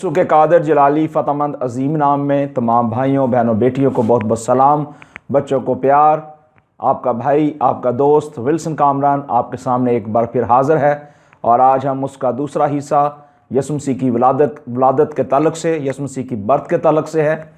यीशु के कादर जलाली फ़तमंद अजीम नाम में तमाम भाइयों बहनों बेटियों को बहुत बहुत सलाम। बच्चों को प्यार। आपका भाई आपका दोस्त विल्सन कामरान आपके सामने एक बार फिर हाज़िर है और आज हम उसका दूसरा हिस्सा यीशु मसीह की वलादत के ताल्लुक़ से, यीशु मसीह की बर्थ के ताल्लुक़ से है।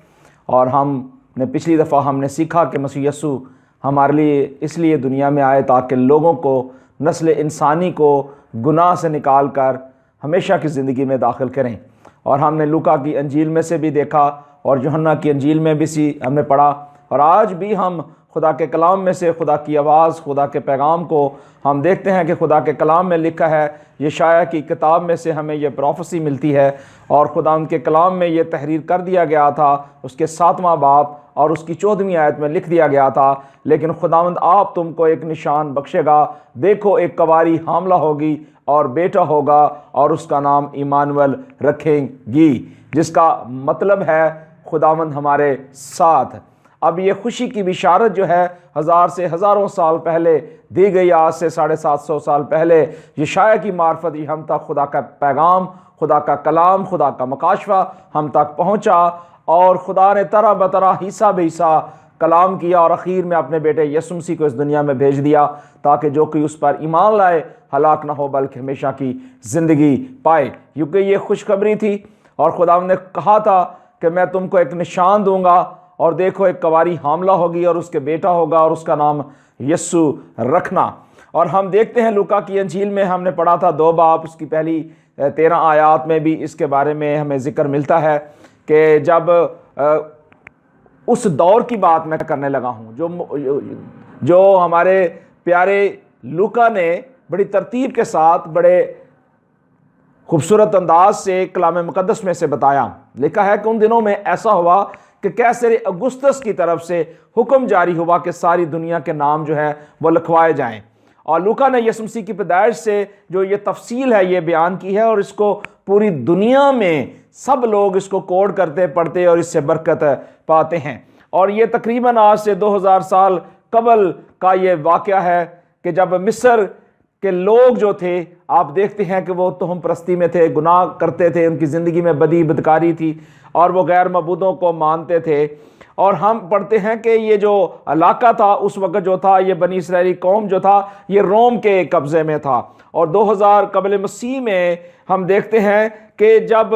और हमने पिछली दफ़ा हमने सीखा कि मसीह यीशु हमारे लिए इसलिए दुनिया में आए ताकि लोगों को, नस्ल इंसानी को गुनाह से निकाल कर हमेशा की ज़िंदगी में दाखिल करें। और हमने लूका की अंजील में से भी देखा और यूहन्ना की अंजील में भी हमने पढ़ा। और आज भी हम खुदा के कलाम में से खुदा की आवाज़, खुदा के पैगाम को हम देखते हैं कि खुदा के कलाम में लिखा है। यशायाह की किताब में से हमें यह प्रोफेसी मिलती है और खुदा उनके कलाम में ये तहरीर कर दिया गया था, उसके 7वां बाब और उसकी 14वीं आयत में लिख दिया गया था। लेकिन खुदावंद आप तुमको एक निशान बख्शेगा, देखो एक कवारी हामला होगी और बेटा होगा और उसका नाम इमानुएल रखेंगी, जिसका मतलब है खुदावंद हमारे साथ। अब ये खुशी की बिशारत जो है हज़ार से हज़ारों साल पहले दी गई, आज से 750 साल पहले यशायाह की मार्फत हम तक खुदा का पैगाम, खुदा का कलाम, खुदा का मकाशवा हम तक पहुँचा। और खुदा ने तरह बतरह हिस्सा बेहिस्सा कलाम किया और आखिर में अपने बेटे यीशु मसीह को इस दुनिया में भेज दिया ताकि जो कोई उस पर ईमान लाए हलाक ना हो बल्कि हमेशा की ज़िंदगी पाए। क्योंकि ये खुशखबरी थी और खुदा ने कहा था कि मैं तुमको एक निशान दूंगा और देखो एक कवारी हामला होगी और उसके बेटा होगा और उसका नाम यीशु रखना। और हम देखते हैं लूका की अंजील में हमने पढ़ा था 2 बाब, उसकी पहली 13 आयात में भी इसके बारे में हमें जिक्र मिलता है कि जब उस दौर की बात मैं करने लगा हूँ जो हमारे प्यारे लूका ने बड़ी तरतीब के साथ बड़े खूबसूरत अंदाज से कलाम मुकद्दस में से बताया। लिखा है कि उन दिनों में ऐसा हुआ कि कैसर अगुस्तस की तरफ से हुक्म जारी हुआ कि सारी दुनिया के नाम जो है वो लिखवाए जाएं। और लूका ने यीशु मसीह की पैदाइश से जो ये तफसील है ये बयान की है और इसको पूरी दुनिया में सब लोग इसको कोड करते, पढ़ते और इससे बरकत पाते हैं। और ये तकरीबन आज से 2000 साल कबल का ये वाक़या है कि जब मिस्र के लोग जो थे, आप देखते हैं कि वो तोहम परस्ती में थे, गुनाह करते थे, उनकी ज़िंदगी में बदी बदकारी थी और वो गैर मबूदों को मानते थे। और हम पढ़ते हैं कि ये जो इलाका था उस वक्त जो था, ये बनी इसराइली कौम जो था ये रोम के कब्ज़े में था। और 2000 कबल मसीह में हम देखते हैं कि जब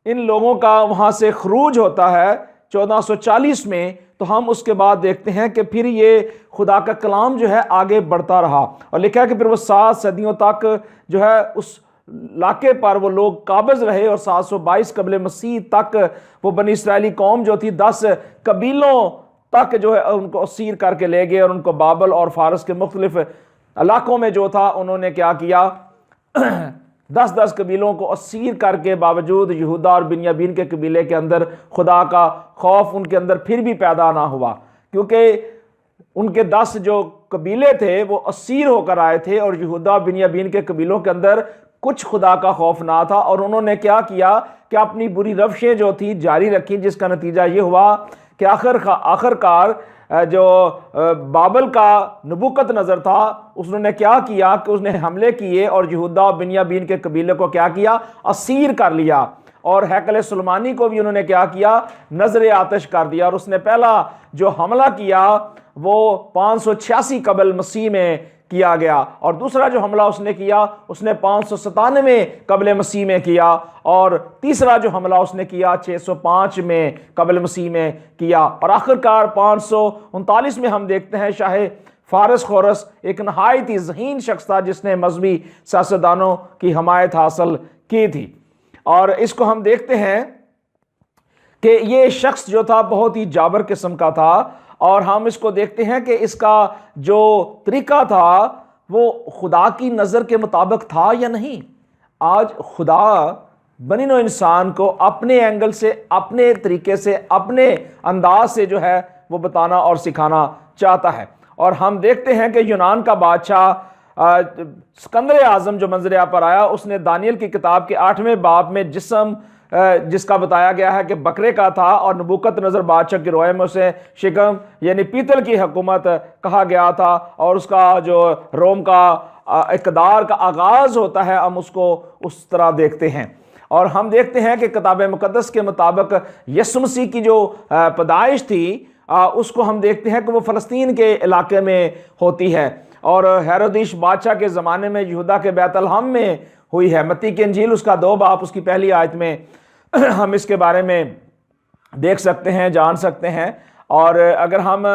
इन लोगों का वहाँ से खरूज होता है 1440 में, तो हम उसके बाद देखते हैं कि फिर ये खुदा का कलाम जो है आगे बढ़ता रहा। और लिखा है कि फिर वो 7 सदियों तक जो है उस इलाके पर वो लोग काबिज रहे और 722 कबल मसीह तक वो बनी इसराइली कौम जो थी 10 कबीलों तक जो है उनको असीर करके ले गए और उनको बाबल और फारस के मुख्तलिफ इलाकों में जो था उन्होंने क्या किया 10-10 कबीलों को असीर करके बावजूद यहूदा और बिन्यामीन के कबीले के अंदर खुदा का खौफ उनके अंदर फिर भी पैदा ना हुआ, क्योंकि उनके 10 जो कबीले थे वो असीर होकर आए थे और यहूदा बिन्यामीन के कबीलों के अंदर कुछ खुदा का खौफ ना था। और उन्होंने क्या किया कि अपनी बुरी रविशें जो थी जारी रखी, जिसका नतीजा ये हुआ कि आखिरकार जो बाबल का नबूकत नज़र था उसने क्या किया कि उसने हमले किए और यहूदा और बिन्यामीन के कबीले को क्या किया, असीर कर लिया। और हैकल सुलेमानी को भी उन्होंने क्या किया, नजर आतिश कर दिया। और उसने पहला जो हमला किया वो 586 कबल मसीह में किया गया और दूसरा जो हमला उसने किया उसने 597 कबल मसीह में किया और तीसरा जो हमला उसने किया 605 में कबल मसीह में किया। और आखिरकार 539 में हम देखते हैं शाह फारस खोरस एक नहायत ही ज़हीन शख्स था जिसने मजहबी सियासतदानों की हमायत हासिल की थी। और इसको हम देखते हैं कि ये शख्स जो था बहुत ही जाबर किस्म का था और हम इसको देखते हैं कि इसका जो तरीका था वो खुदा की नज़र के मुताबिक था या नहीं। आज खुदा बनी नौ इंसान को अपने एंगल से, अपने तरीके से, अपने अंदाज से जो है वो बताना और सिखाना चाहता है। और हम देखते हैं कि यूनान का बादशाह सिकंदर आज़म जो मंजर पर आया, उसने दानियल की किताब के 8वें बाब में जिस्म जिसका बताया गया है कि बकरे का था और नबूकत नज़र बादशाह की रोए में उसे शिकम यानी पीतल की हुकूमत कहा गया था और उसका जो रोम का इक़्तिदार का आगाज़ होता है हम उसको उस तरह देखते हैं। और हम देखते हैं कि किताब मुकद्दस के मुताबिक यीशु मसीह की जो पैदाइश थी उसको हम देखते हैं कि वो फ़लस्तीन के इलाके में होती है और हेरोदेस बादशाह के ज़माने में यहूदा के बैतलहम में हुई है। मत्ती की इंजील उसका 2 बाब उसकी पहली आयत में हम इसके बारे में देख सकते हैं, जान सकते हैं। और अगर हम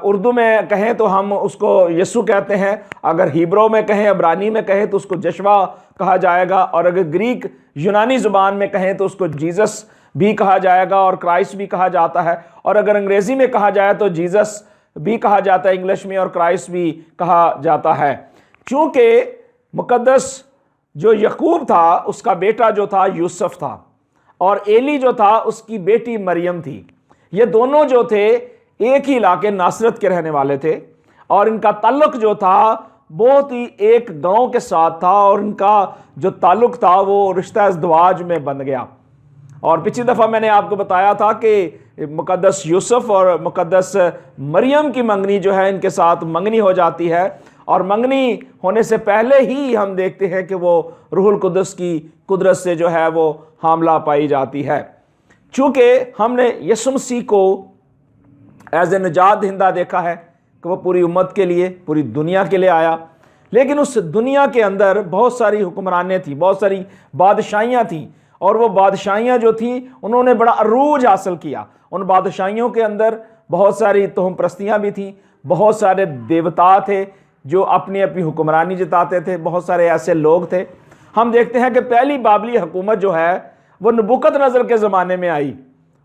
उर्दू में कहें तो हम उसको यीशु कहते हैं, अगर हिब्रू में कहें, अब्रानी में कहें तो उसको जशवा कहा जाएगा, और अगर ग्रीक यूनानी ज़ुबान में कहें तो उसको जीसस भी कहा जाएगा और क्राइस्ट भी कहा जाता है, और अगर अंग्रेज़ी में कहा जाए तो जीसस भी कहा जाता है इंग्लिश में, और क्राइस्ट भी कहा जाता है। चूँकि मुकद्दस जो यकूब था उसका बेटा जो था यूसुफ था, और एली जो था उसकी बेटी मरियम थी। ये दोनों जो थे एक ही इलाके नासरत के रहने वाले थे, और इनका ताल्लुक जो था बहुत ही एक गांव के साथ था, और इनका जो ताल्लुक था वो रिश्ता इज़्दवाज में बन गया। और पिछली दफ़ा मैंने आपको बताया था कि मुकद्दस यूसुफ और मुकद्दस मरियम की मंगनी जो है इनके साथ मंगनी हो जाती है, और मंगनी होने से पहले ही हम देखते हैं कि वो रूहुल कुद्दस की कुदरत से जो है वो हामला पाई जाती है। चूँकि हमने यीशु मसीह को एज ए निजात दहिंदा देखा है कि वो पूरी उम्मत के लिए, पूरी दुनिया के लिए आया, लेकिन उस दुनिया के अंदर बहुत सारी हुक्मरानें थी, बहुत सारी बादशाहियाँ थी, और वो बादशाहियाँ जो थी उन्होंने बड़ा अरूज हासिल किया। उन बादशाहियों के अंदर बहुत सारी तोहम परस्तियाँ भी थीं, बहुत सारे देवता थे जो अपनी अपनी हुक्मरानी जताते थे, बहुत सारे ऐसे लोग थे। हम देखते हैं कि पहली बाबली हुकूमत जो है वो नबूकदनेस्सर के ज़माने में आई।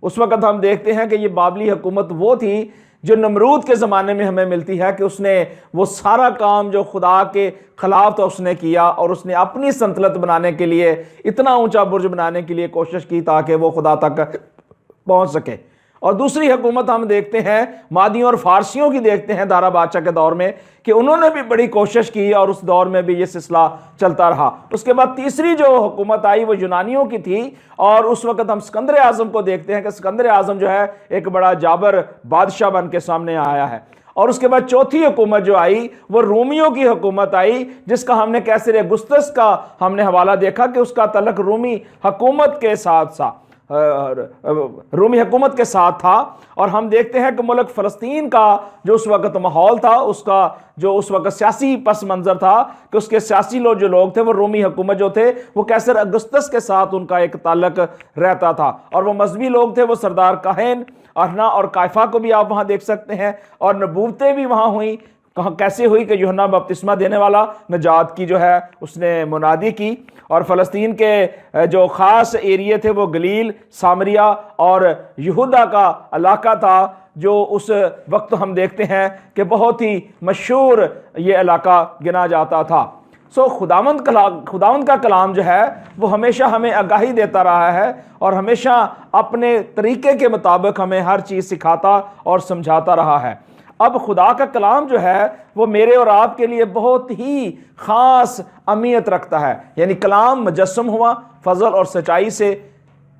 उस वक़्त हम देखते हैं कि ये बाबली हुकूमत वो थी जो नमरूद के ज़माने में हमें मिलती है, कि उसने वो सारा काम जो खुदा के ख़िलाफ़ था उसने किया, और उसने अपनी सल्तनत बनाने के लिए इतना ऊंचा बुर्ज बनाने के लिए कोशिश की ताकि वो खुदा तक पहुंच सके। और दूसरी हुकूमत हम देखते हैं मादियों और फारसियों की देखते हैं दारा बादशाह के दौर में, कि उन्होंने भी बड़ी कोशिश की और उस दौर में भी ये सिलसिला चलता रहा। उसके बाद तीसरी जो हुकूमत आई वो यूनानियों की थी, और उस वक़्त हम सिकंदर आज़म को देखते हैं कि सिकंदर आज़म जो है एक बड़ा जाबर बादशाह बन के सामने आया है। और उसके बाद चौथी हुकूमत जो आई वो रोमियों की हुकूमत आई, जिसका हमने कैसर अगुस्तस का हमने हवाला देखा कि उसका तल्लुक रोमी हुकूमत के साथ था। और हम देखते हैं कि मुल्क फ़लस्तीन का जो उस वक़्त माहौल था, उसका जो उस वक़्त सियासी पस मंज़र था कि उसके सियासी लोग थे वो रोमी हुकूमत जो थे वो कैसर अगुस्तस के साथ उनका एक ताल्लुक रहता था। और वो मजहबी लोग थे, वो सरदार काहिन अरना और कायफा को भी आप वहाँ देख सकते हैं, और नबूवतें भी वहाँ हुई। कहाँ कैसे हुई कि यूहन्ना बपतिस्मा देने वाला नजात की जो है उसने मुनादी की, और फ़लस्तीन के जो ख़ास एरिए थे वो गलील, सामरिया और यहूदा का इलाका था, जो उस वक्त हम देखते हैं कि बहुत ही मशहूर ये इलाका गिना जाता था। खुदावंद का कलाम जो है वो हमेशा हमें आगाही देता रहा है, और हमेशा अपने तरीके के मुताबिक हमें हर चीज़ सिखाता और समझाता रहा है। अब खुदा का कलाम जो है वो मेरे और आपके लिए बहुत ही ख़ास अहमियत रखता है। यानी कलाम मुजस्सम हुआ, फजल और सच्चाई से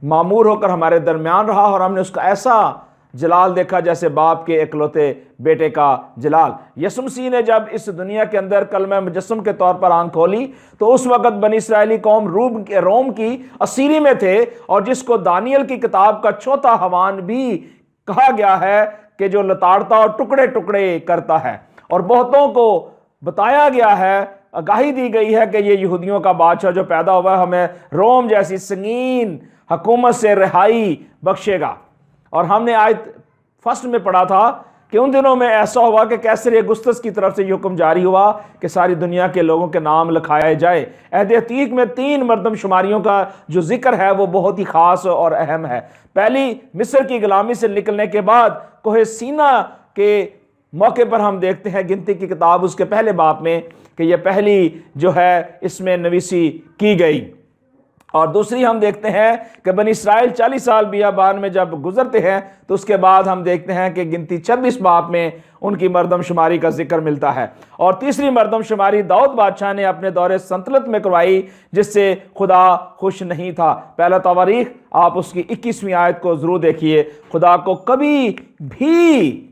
मामूर होकर हमारे दरमियान रहा, और हमने उसका ऐसा जलाल देखा जैसे बाप के इकलौते बेटे का जलाल। यीशु मसीह ने जब इस दुनिया के अंदर कलमा मुजस्सम के तौर पर आंख खोली तो उस वक़्त बनी इसराइली कौम रोम की असीरी में थे, और जिसको दानियल की किताब का चौथा हवान भी कहा गया है कि जो लताड़ता और टुकड़े टुकड़े करता है। और बहुतों को बताया गया है, आगाही दी गई है कि ये यहूदियों का बादशाह जो पैदा हुआ है हमें रोम जैसी संगीन हुकूमत से रिहाई बख्शेगा। और हमने आयत फर्स्ट में पढ़ा था कि उन दिनों में ऐसा हुआ कि कैसर अगुस्तस की तरफ से ये हुक्म जारी हुआ कि सारी दुनिया के लोगों के नाम लिखाए जाए। अहद अतीक में 3 मरदमशुमारियों का जो जिक्र है वो बहुत ही ख़ास और अहम है। पहली मिस्र की गुलामी से निकलने के बाद कोहे सीना के मौके पर हम देखते हैं गिनती की किताब उसके पहले बाप में कि यह पहली जो है इसमें नवीसी की गई। और दूसरी हम देखते हैं कि बनी इसराइल 40 साल बियाबान में जब गुजरते हैं तो उसके बाद हम देखते हैं कि गिनती 26 बाप में उनकी मरदमशुमारी का जिक्र मिलता है। और तीसरी मरदमशुमारी दाऊद बादशाह ने अपने दौरे सल्तनत में करवाई, जिससे खुदा खुश नहीं था। पहला तवारीख आप उसकी 21वीं आयत को जरूर देखिए। खुदा को कभी भी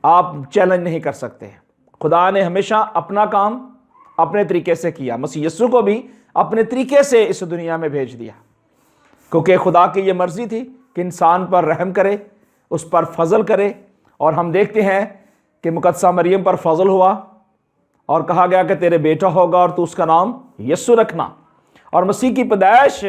आप चैलेंज नहीं कर सकते। खुदा ने हमेशा अपना काम अपने तरीके से किया। मसीह यीशु को भी अपने तरीके से इस दुनिया में भेज दिया, क्योंकि खुदा की ये मर्जी थी कि इंसान पर रहम करे, उस पर फजल करे। और हम देखते हैं कि मुकद्दसा मरियम पर फजल हुआ और कहा गया कि तेरे बेटा होगा और तू उसका नाम यस्सु रखना। और मसीह की पैदाइश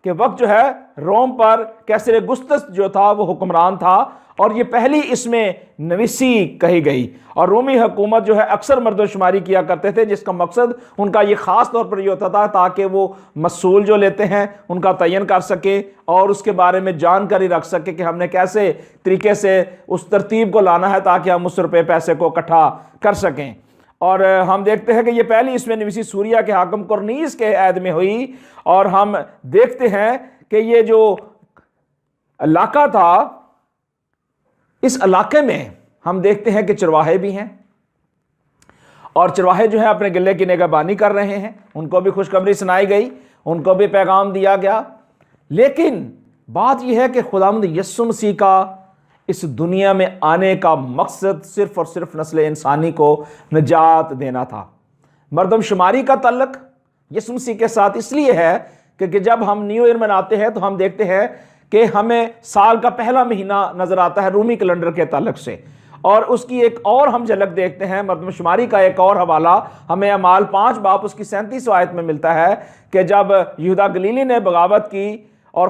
के वक्त जो है रोम पर कैसर अगुस्तस जो था वो हुक्मरान था, और ये पहली इसमें नवीसी कही गई। और रोमी हुकूमत जो है अक्सर मर्दशुमारी किया करते थे, जिसका मकसद उनका ये ख़ास तौर पर ये होता था ताकि वो मसूल जो लेते हैं उनका तयन कर सके और उसके बारे में जानकारी रख सके कि हमने कैसे तरीके से उस तरतीब को लाना है ताकि हम उस रुपये पैसे को इकट्ठा कर सकें। और हम देखते हैं कि ये पहली इसमें नवीसी सूरिया के हाकिम कुरनीस के ऐद में हुई। और हम देखते हैं कि ये जो इलाका था, इस इलाके में हम देखते हैं कि चरवाहे भी हैं, और चरवाहे जो है अपने गिले की निगहबानी कर रहे हैं, उनको भी खुशखबरी सुनाई गई, उनको भी पैगाम दिया गया। लेकिन बात यह है कि खुदावंद यीशु मसीह का इस दुनिया में आने का मकसद सिर्फ और सिर्फ नस्ल इंसानी को निजात देना था। मर्दमशुमारी का तल्लक यीशु मसीह के साथ इसलिए है क्योंकि जब हम न्यू ईयर मनाते हैं तो हम देखते हैं कि हमें साल का पहला महीना नजर आता है रूमी कैलेंडर के ताल्लुक से, और उसकी एक और हम झलक देखते हैं। मर्दमशुमारी का एक और हवाला हमें अमाल 5 बाब उसकी 37 आयत में मिलता है कि जब यहूदा गलीली ने बगावत की और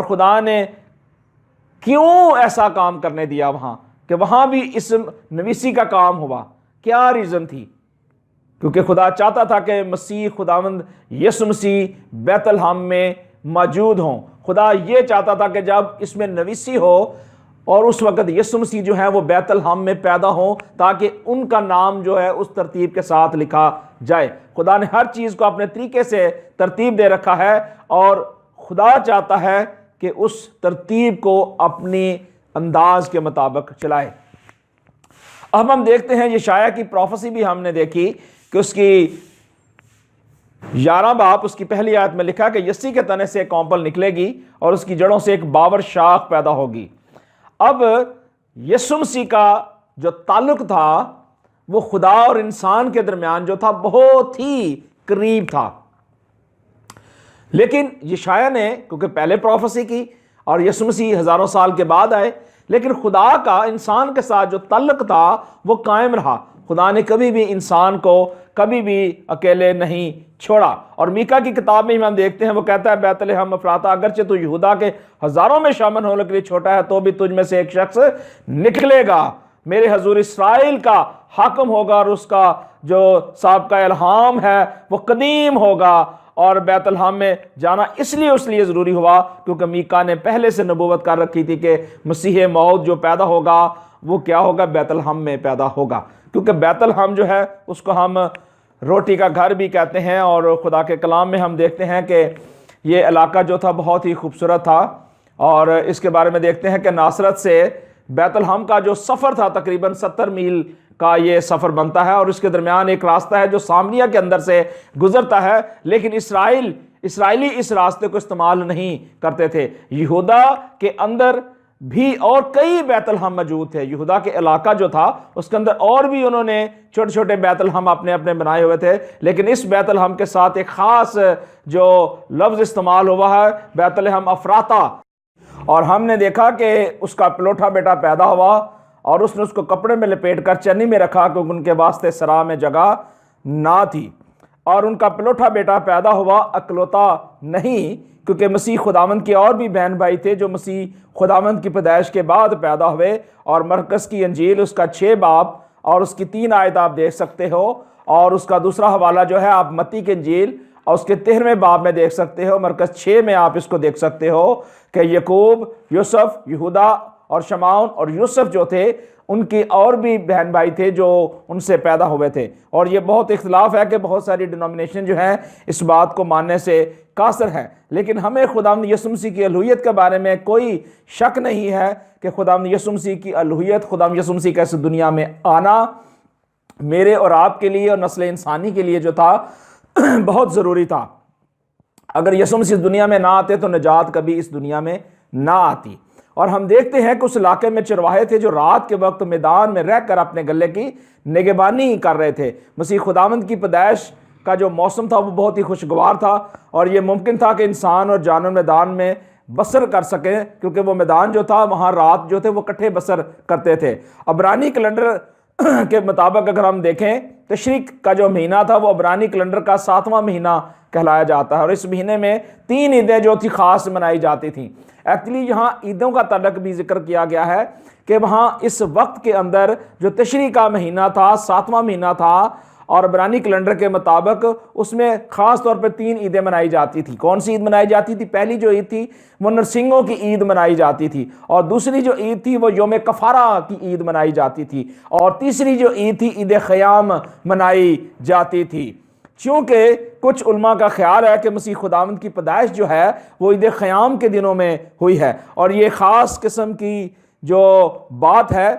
खुदा ने क्यों ऐसा काम करने दिया वहां, कि वहां भी इस नवीसी का काम हुआ। क्या रीजन थी? क्योंकि खुदा चाहता था कि मसीह खुदावंद यीशु मसीह बैतलहम में मौजूद हों। खुदा ये चाहता था कि जब इसमें नवीसी हो और उस वक्त यीशु मसीह जो है वो बैतलहम में पैदा हो, ताकि उनका नाम जो है उस तरतीब के साथ लिखा जाए। खुदा ने हर चीज़ को अपने तरीके से तरतीब दे रखा है, और खुदा चाहता है कि उस तरतीब को अपनी अंदाज के मुताबिक चलाए। अब हम देखते हैं यशायाह की प्रोफेसी भी हमने देखी कि उसकी 11 बाब उसकी पहली आयत में लिखा कि यस्सी के तने से एक कौंपल निकलेगी और उसकी जड़ों से एक बाबर शाख पैदा होगी। अब यीशु मसीह का जो ताल्लुक था वो खुदा और इंसान के दरमियान जो था बहुत ही करीब था। लेकिन यशायाह ने क्योंकि पहले प्रोफेसी की और यीशु मसीह हजारों साल के बाद आए, लेकिन खुदा का इंसान के साथ जो ताल्लुक था वो कायम रहा। खुदा ने कभी भी इंसान को कभी भी अकेले नहीं छोड़ा। और मीका की किताब में हम देखते हैं वो कहता है बैतलहम अफराता, अगरचे तू यहूदा के हजारों में शामिल होने के लिए छोटा है तो भी तुझ में से एक शख्स निकलेगा, मेरे हजूर इसराइल का हाकिम होगा, और उसका जो साबका इल्हाम है वो कदीम होगा। और बैतलहम में जाना इसलिए ज़रूरी हुआ क्योंकि मीका ने पहले से नबूवत कर रखी थी कि मसीह मौत जो पैदा होगा वो क्या होगा, बैतलहम में पैदा होगा। क्योंकि बैतलहम जो है उसको हम रोटी का घर भी कहते हैं, और खुदा के कलाम में हम देखते हैं कि ये इलाका जो था बहुत ही खूबसूरत था। और इसके बारे में देखते हैं कि नासरत से बैतलहम का जो सफ़र था तकरीबन 70 मील का ये सफ़र बनता है, और इसके दरमियान एक रास्ता है जो सामरिया के अंदर से गुजरता है। लेकिन इसराइली इस रास्ते को इस्तेमाल नहीं करते थे। यहूदा के अंदर भी और कई बैतलहम मौजूद थे। यहूदा के इलाका जो था उसके अंदर और भी उन्होंने छोटे छोटे बैतलहम अपने अपने बनाए हुए थे, लेकिन इस बैतलहम के साथ एक ख़ास जो लफ्ज़ इस्तेमाल हुआ है बैतलहम अफराता। और हमने देखा कि उसका पलोठा बेटा पैदा हुआ और उसने उसको कपड़े में लपेट कर चन्नी में रखा क्योंकि उनके वास्ते सरा में जगह ना थी। और उनका पलोठा बेटा पैदा हुआ अकलौता नहीं, क्योंकि मसीह खुदावंद के और भी बहन भाई थे जो मसीह खुदावंद की पैदाइश के बाद पैदा हुए। और मरकस की अंजील उसका 6 बाब और उसकी 3 आयत आप देख सकते हो, और उसका दूसरा हवाला जो है आप मत्ती की अंजील और उसके 13वें बाब में देख सकते हो। मरकस 6 में आप इसको देख सकते हो कि यकूब, यूसुफ, यहूदा और शमाउन और यूसुफ जो थे उनके और भी बहन भाई थे जो उनसे पैदा हुए थे। और ये बहुत इख्तिलाफ है कि बहुत सारी डिनोमिनेशन जो है इस बात को मानने से कासर है, लेकिन हमें खुदावंद यीशु मसीह की अलूहियत के बारे में कोई शक नहीं है कि खुदावंद यीशु मसीह की अलूहियत, खुदावंद यीशु मसीह का इस दुनिया में आना मेरे और आपके लिए और नस्ल इंसानी के लिए जो था बहुत ज़रूरी था। अगर यीशु मसीह दुनिया में ना आते तो निजात कभी इस दुनिया में ना आती। और हम देखते हैं कि उस इलाके में चरवाहे थे जो रात के वक्त मैदान में रहकर अपने गले की निगहबानी कर रहे थे। मसीह खुदावंद की पैदाइश का जो मौसम था वो बहुत ही खुशगवार था और ये मुमकिन था कि इंसान और जानवर मैदान में बसर कर सकें, क्योंकि वो मैदान जो था वहाँ रात जो थे वो इकट्ठे बसर करते थे। अबरानी कैलेंडर के मुताबिक अगर हम देखें, तशरीक का जो महीना था वो अबरानी कैलेंडर का 7वां महीना कहलाया जाता है और इस महीने में 3 ईदें जो थी ख़ास मनाई जाती थी। एक्चुअली यहाँ ईदों का तल्लक भी जिक्र किया गया है कि वहाँ इस वक्त के अंदर जो तशरीक का महीना था, 7वां महीना था और अबरानी कैलेंडर के मुताबिक उसमें ख़ास तौर पर 3 ईदें मनाई जाती थी। कौन सी ईद मनाई जाती थी? पहली जो ईद थी वो नरसिंगों की ईद मनाई जाती थी और दूसरी जो ईद थी वो योम कफ़ारा की ईद मनाई जाती थी और तीसरी जो ईद थी ईद ख़याम मनाई जाती थी। चूँकि कुछ उलमा का ख्याल है कि मसीह खुदावंद की पैदाइश जो है वो ईद ख़याम के दिनों में हुई है और ये ख़ास किस्म की जो बात है,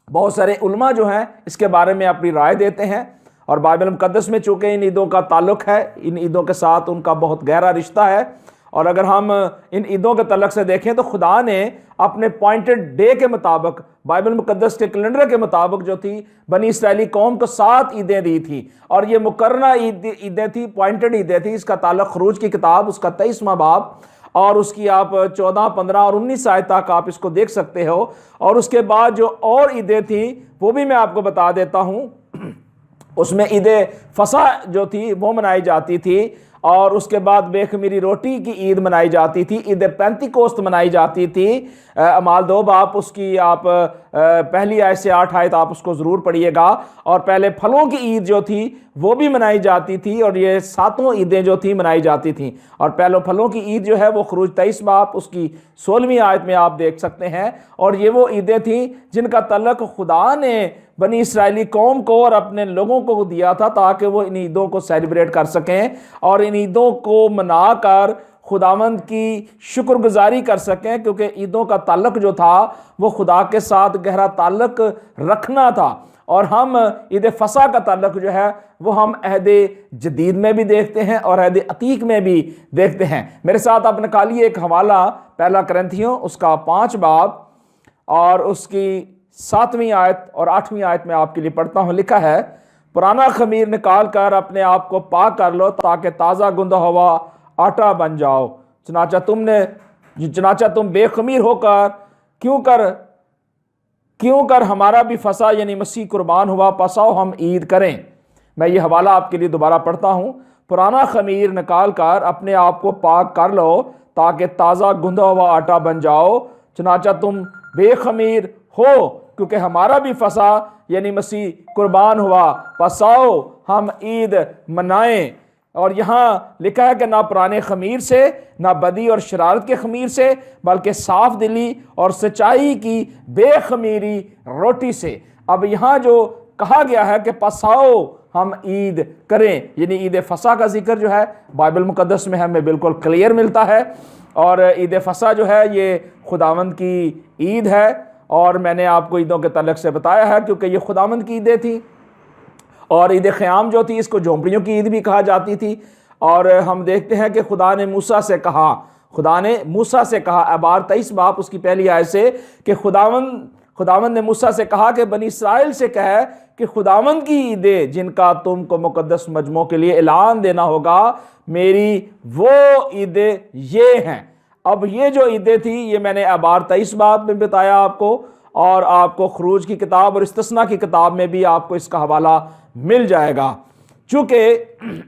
बहुत सारे उलमा जो हैं इसके बारे में अपनी राय देते हैं और बाइबल मुकद्दस में चूँकि इन ईदों का ताल्लुक़ है, इन ईदों के साथ उनका बहुत गहरा रिश्ता है और अगर हम इन ईदों के तल्लुक़ से देखें तो खुदा ने अपने पॉइंटेड डे के मुताबिक, बाइबल मुकद्दस के कैलेंडर के मुताबिक जो थी बनी इसराइली कौम को 7 ईदें दी थी और ये मुकर्रना ईदें थी, पॉइंटेड ईदें थी। इसका ताल्लुक़ खरूज की किताब उसका 23वां बाब और उसकी आप 14, 15 और 19 आयत तक आप इसको देख सकते हो और उसके बाद जो और ईदें थी वो भी मैं आपको बता देता हूँ। उसमें ईद फसा जो थी वो मनाई जाती थी और उसके बाद बेखमीरी रोटी की ईद मनाई जाती थी, ईद पेंतिकोस्त मनाई जाती थी। अमाल 2 बाप उसकी आप पहली आयत से 8 आयत आप उसको ज़रूर पढ़िएगा और पहले फलों की ईद जो थी वो भी मनाई जाती थी और ये 7 ईदें जो थी मनाई जाती थी और पहले फलों की ईद जो है वो खरूज 23 बाप उसकी 16वीं आयत में आप देख सकते हैं और ये वो ईदें थी जिनका तल्लुक़ खुदा ने बनी इसराइली कौम को और अपने लोगों को दिया था ताकि वो इन ईदों को सेलिब्रेट कर सकें और इन ईदों को मनाकर खुदावंद की शुक्रगुजारी कर सकें, क्योंकि ईदों का ताल्लुक़ जो था वो खुदा के साथ गहरा ताल्लुक़ रखना था। और हम ईद फसा का ताल्लुक़ जो है वो हम अहद जदीद में भी देखते हैं और अहद अतीक में भी देखते हैं। मेरे साथ आप निकालिए एक हवाला, पहला करंथियों उसका 5 बाब और उसकी 7वीं आयत और 8वीं आयत में आपके लिए पढ़ता हूँ। लिखा है, पुराना खमीर निकाल कर अपने आप को पाक कर लो ताकि ताज़ा गुंदा हुआ आटा बन जाओ। चनाचा तुम बेखमीर होकर क्यों कर हमारा भी फसा यानी मसीह कुर्बान हुआ, पसाओ हम ईद करें। मैं ये हवाला आपके लिए दोबारा पढ़ता हूँ। पुराना खमीर निकाल कर अपने आप को पाक कर लो ताकि ताज़ा गुंदा हुआ आटा बन जाओ। चनाचा तुम बेखमीर हो क्योंकि हमारा भी फसा यानी मसीह कुर्बान हुआ, पसाओ हम ईद मनाएं। और यहाँ लिखा है कि ना पुराने खमीर से, ना बदी और शरारत के खमीर से, बल्कि साफ दिली और सच्चाई की बेखमीरी रोटी से। अब यहाँ जो कहा गया है कि पसाओ हम ईद करें, यानी ईद फसा का जिक्र जो है बाइबल मुकद्दस में हमें बिल्कुल क्लियर मिलता है और ईद फसा जो है ये खुदावंद की ईद है और मैंने आपको ईदों के तल्लुक़ से बताया है क्योंकि ये खुदावंद की ईदें थी। और ईद ख़याम जो थी इसको झोंपड़ियों की ईद भी कहा जाती थी। और हम देखते हैं कि खुदा ने मूसा से कहा अबार 23 बाप उसकी पहली आयत से कि खुदावंद ने मूसा से कहा कि बनी इसराइल से कहे कि खुदावंद की ईदें जिनका तुमको मुकद्दस मजमों के लिए ऐलान देना होगा, मेरी वो ईदें ये हैं। अब ये जो ईदें थी ये मैंने अबार 23 बाब में बताया आपको और आपको खरूज की किताब और इस्तिस्ना की किताब में भी आपको इसका हवाला मिल जाएगा। चूँकि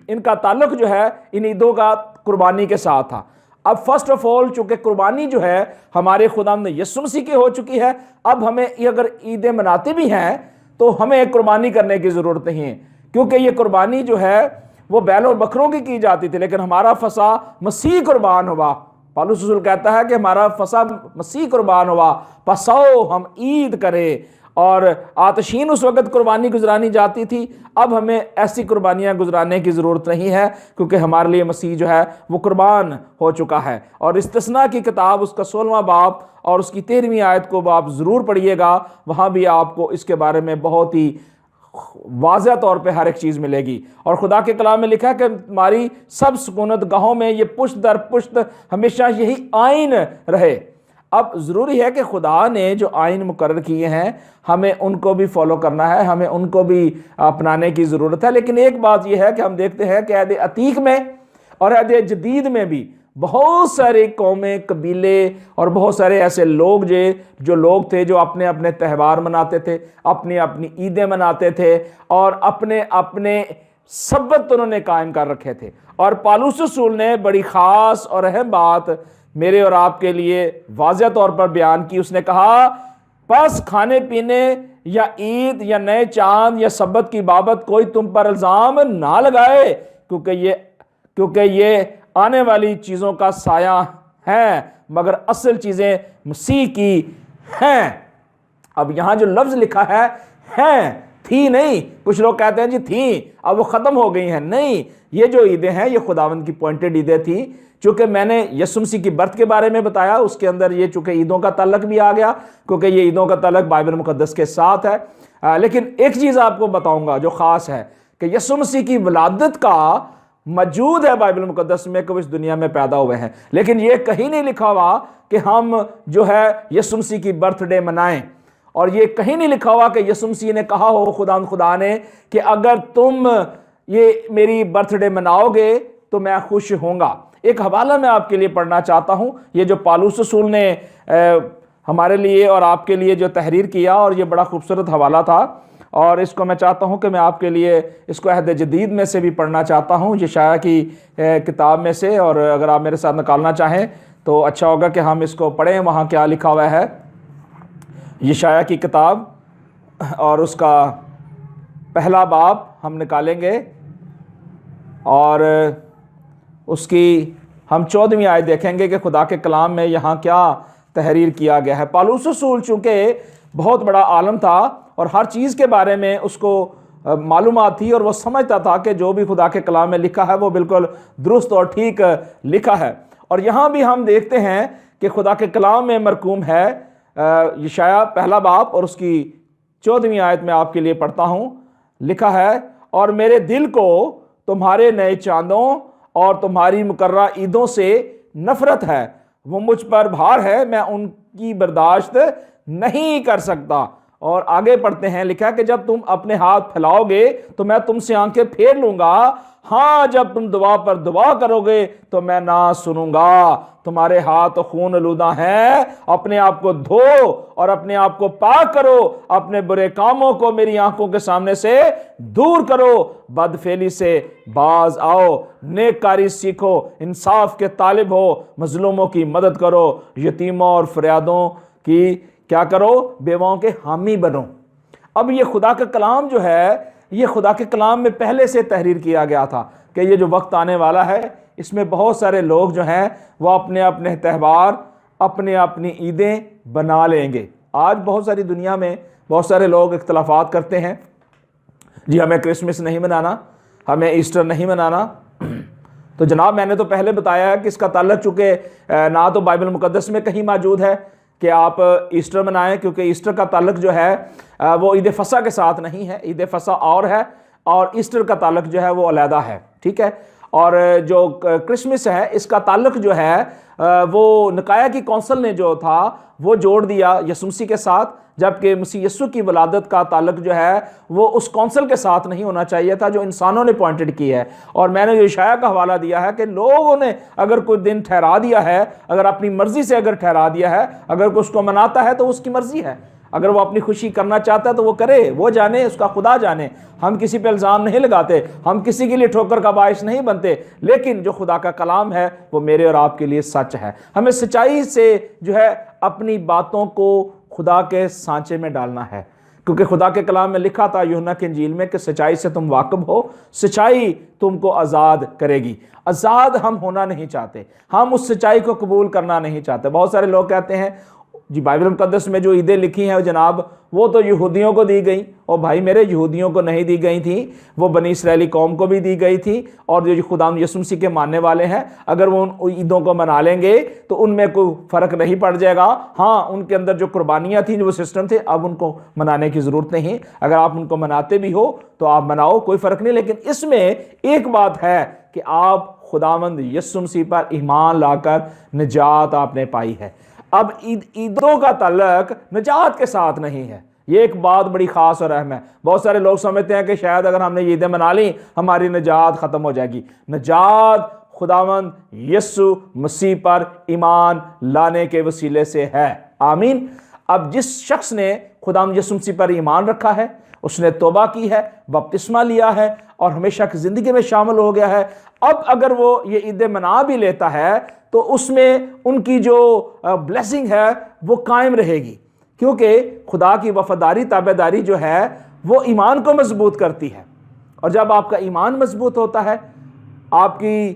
इनका ताल्लुक़ जो है इन ईदों का कुर्बानी के साथ था। अब फर्स्ट ऑफ ऑल चूँकि कुर्बानी जो है हमारे खुदावंद यीशु मसीह की हो चुकी है, अब हमें अगर ईदें मनाते भी हैं तो हमें कुर्बानी करने की ज़रूरत नहीं है, क्योंकि ये कुर्बानी जो है वो बैल और बकरों की जाती थी, लेकिन हमारा फसा मसीह कुर्बान हुआ। पौलुस रसूल कहता है कि हमारा फसा मसीह कुर्बान हुआ, पसाओ हम ईद करें। और आतशीन उस वक़्त कुर्बानी गुजरानी जाती थी, अब हमें ऐसी कुर्बानियाँ गुजराने की ज़रूरत नहीं है क्योंकि हमारे लिए मसीह जो है वो कुर्बान हो चुका है। और इस्तिस्ना की किताब उसका 16वां बाब और उसकी 13वीं आयत को आप ज़रूर पढ़िएगा, वहाँ भी आपको इसके बारे में बहुत ही वाज़ह तौर पे हर एक चीज़ मिलेगी। और खुदा के कलाम में लिखा है कि हमारी सब सुकूनत गाहों में ये पुश्त दर पुश्त हमेशा यही आइन रहे। अब ज़रूरी है कि खुदा ने जो आइन मुकर्रर किए हैं हमें उनको भी फॉलो करना है, हमें उनको भी अपनाने की ज़रूरत है। लेकिन एक बात यह है कि हम देखते हैं कि अहद अतीक में और अहद जदीद में भी बहुत सारे कौमें, कबीले और बहुत सारे ऐसे लोग जो लोग थे जो अपने अपने त्यौहार मनाते थे, अपनी अपनी ईदें मनाते थे और अपने अपने सब्बत उन्होंने कायम कर रखे थे। और पौलुस रसूल ने बड़ी ख़ास और अहम बात मेरे और आपके लिए वाज़ह तौर पर बयान की। उसने कहा, बस खाने पीने या ईद या नए चांद या सब्बत की बाबत कोई तुम पर इल्ज़ाम ना लगाए, क्योंकि ये आने वाली चीज़ों का साया है, मगर असल चीज़ें मसीह की हैं। अब यहाँ जो लफ्ज़ लिखा है थी नहीं। कुछ लोग कहते हैं जी थी, अब वो ख़त्म हो गई हैं। नहीं, ये जो ईदें हैं ये खुदावंद की पॉइंटेड ईदें थी। चूँकि मैंने यीशु मसीह की बर्थ के बारे में बताया, उसके अंदर ये चूँकि ईदों का ताल्लुक भी आ गया, क्योंकि ये ईदों का ताल्लुक बाइबल मुक़द्दस के साथ है। लेकिन एक चीज़ आपको बताऊँगा जो ख़ास है कि यीशु मसीह की विलादत का मौजूद है बाइबल मुक़द्दस में कि वो इस दुनिया में पैदा हुए हैं, लेकिन ये कहीं नहीं लिखा हुआ कि हम जो है यीशु मसीह की बर्थडे मनाएं। और ये कहीं नहीं लिखा हुआ कि यीशु मसीह ने कहा हो खुदा ने कि अगर तुम ये मेरी बर्थडे मनाओगे तो मैं खुश होऊंगा। एक हवाला मैं आपके लिए पढ़ना चाहता हूँ, ये जो पौलुस रसूल ने हमारे लिए और आपके लिए जो तहरीर किया, और ये बड़ा खूबसूरत हवाला था। और इसको मैं चाहता हूँ कि मैं आपके लिए इसको अहद जदीद में से भी पढ़ना चाहता हूँ, यशायाह की किताब में से। और अगर आप मेरे साथ निकालना चाहें तो अच्छा होगा कि हम इसको पढ़ें। वहाँ क्या लिखा हुआ है, यशायाह की किताब और उसका पहला बाब हम निकालेंगे और उसकी हम 14वीं आयत देखेंगे कि खुदा के कलाम में यहाँ क्या तहरीर किया गया है। पौलुस रसूल चूँकि बहुत बड़ा आलम था और हर चीज़ के बारे में उसको मालूमात थी और वो समझता था कि जो भी खुदा के कलाम में लिखा है वो बिल्कुल दुरुस्त और ठीक लिखा है। और यहाँ भी हम देखते हैं कि खुदा के कलाम में मरकूम है यशायाह पहला बाब और उसकी 14वीं आयत में आपके लिए पढ़ता हूँ। लिखा है, और मेरे दिल को तुम्हारे नए चांदों और तुम्हारी मुकर्रा ईदों से नफरत है, वो मुझ पर भार है, मैं उनकी बर्दाश्त नहीं कर सकता। और आगे पढ़ते हैं, लिखा है कि जब तुम अपने हाथ फैलाओगे तो मैं तुमसे आंखें फेर लूंगा, हाँ जब तुम दुआ पर दुआ करोगे तो मैं ना सुनूंगा। तुम्हारे हाथ खून आलूदा हैं, अपने आप को धो और अपने आप को पाक करो, अपने बुरे कामों को मेरी आंखों के सामने से दूर करो, बदफेली से बाज आओ, नेककारी सीखो, इंसाफ के तालिब हो, मजलूमों की मदद करो, यतीमों और फरियादों की क्या करो, बेवाओं के हामी बनो। अब ये खुदा का कलाम जो है, ये खुदा के कलाम में पहले से तहरीर किया गया था कि ये जो वक्त आने वाला है इसमें बहुत सारे लोग जो हैं वो अपने अपने त्यौहार, अपने अपनी ईदें बना लेंगे। आज बहुत सारी दुनिया में बहुत सारे लोग इख्तलाफात करते हैं, जी हमें क्रिसमस नहीं मनाना, हमें ईस्टर नहीं मनाना। तो जनाब मैंने तो पहले बताया है कि इसका ताल्लुक चूँकि ना तो बाइबल मुक़द्दस में कहीं मौजूद है कि आप ईस्टर मनाएं, क्योंकि ईस्टर का ताल्लुक जो है वो ईद फसा के साथ नहीं है, ईद फसा और है और ईस्टर का ताल्लुक जो है वो अलहदा है, ठीक है। और जो क्रिसमस है इसका ताल्लुक जो है वो निकाया की कौंसिल ने जो था वो जोड़ दिया यीशु मसीह के साथ, जबकि मसीह यीशु की वलादत का ताल्लुक जो है वो उस कौंसिल के साथ नहीं होना चाहिए था जो इंसानों ने पॉइंटेड की है। और मैंने यशायाह का हवाला दिया है कि लोगों ने अगर कोई दिन ठहरा दिया है, अगर अपनी मर्जी से अगर ठहरा दिया है, अगर कोई उसको मनाता है तो उसकी मर्जी है, अगर वो अपनी खुशी करना चाहता है तो वो करे, वो जाने, उसका खुदा जाने। हम किसी पे इल्ज़ाम नहीं लगाते, हम किसी के लिए ठोकर का बाइस नहीं बनते, लेकिन जो खुदा का कलाम है वो मेरे और आपके लिए सच है। हमें सच्चाई से जो है अपनी बातों को खुदा के सांचे में डालना है, क्योंकि खुदा के कलाम में लिखा था यूहन्ना की इंजील में कि सच्चाई से तुम वाकिफ हो, सच्चाई तुमको आज़ाद करेगी। आज़ाद हम होना नहीं चाहते, हम उस सच्चाई को कबूल करना नहीं चाहते। बहुत सारे लोग कहते हैं जी बाइबल मुक़द्दस में जो ईदें लिखी हैं जनाब वो तो यहूदियों को दी गई, और भाई मेरे यहूदियों को नहीं दी गई थी, वो बनी इसराइली कौम को भी दी गई थी। और जो खुदा यीशु मसीह के मानने वाले हैं अगर वो उन ईदों को मना लेंगे तो उनमें कोई फ़र्क नहीं पड़ जाएगा। हाँ, उनके अंदर जो कुर्बानियाँ थी, जो वो सिस्टम थे, अब उनको मनाने की ज़रूरत नहीं। अगर आप उनको मनाते भी हो तो आप मनाओ, कोई फ़र्क नहीं। लेकिन इसमें एक बात है कि आप खुदावंद यीशु मसीह पर ईमान लाकर निजात आपने पाई है। अब ईदों का ताल्लुक निजात के साथ नहीं है। ये एक बात बड़ी ख़ास और अहम है। बहुत सारे लोग समझते हैं कि शायद अगर हमने ये ईदें मना ली हमारी निजात ख़त्म हो जाएगी। निजात खुदावंद यीशु मसीह पर ईमान लाने के वसीले से है। आमीन। अब जिस शख्स ने खुदावंद यीशु मसीह पर ईमान रखा है, उसने तौबा की है, बपतिस्मा लिया है और हमेशा की ज़िंदगी में शामिल हो गया है, अब अगर वो ये ईदें मना भी लेता है तो उसमें उनकी जो ब्लेसिंग है वो कायम रहेगी, क्योंकि खुदा की वफादारी ताबेदारी जो है वो ईमान को मजबूत करती है। और जब आपका ईमान मजबूत होता है, आपकी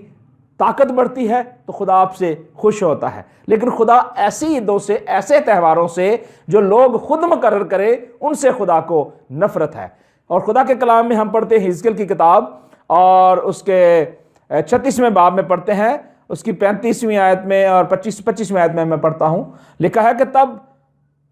ताकत बढ़ती है, तो खुदा आपसे खुश होता है। लेकिन खुदा ऐसी ईदों से, ऐसे त्योहारों से जो लोग खुद मुकर्रर करें, उनसे खुदा को नफरत है। और खुदा के कलाम में हम पढ़ते हैं हिजकिय्याह की किताब और उसके 36वें बाब में पढ़ते हैं, उसकी 35वीं आयत में और 25वीं आयत में मैं पढ़ता हूं, लिखा है कि तब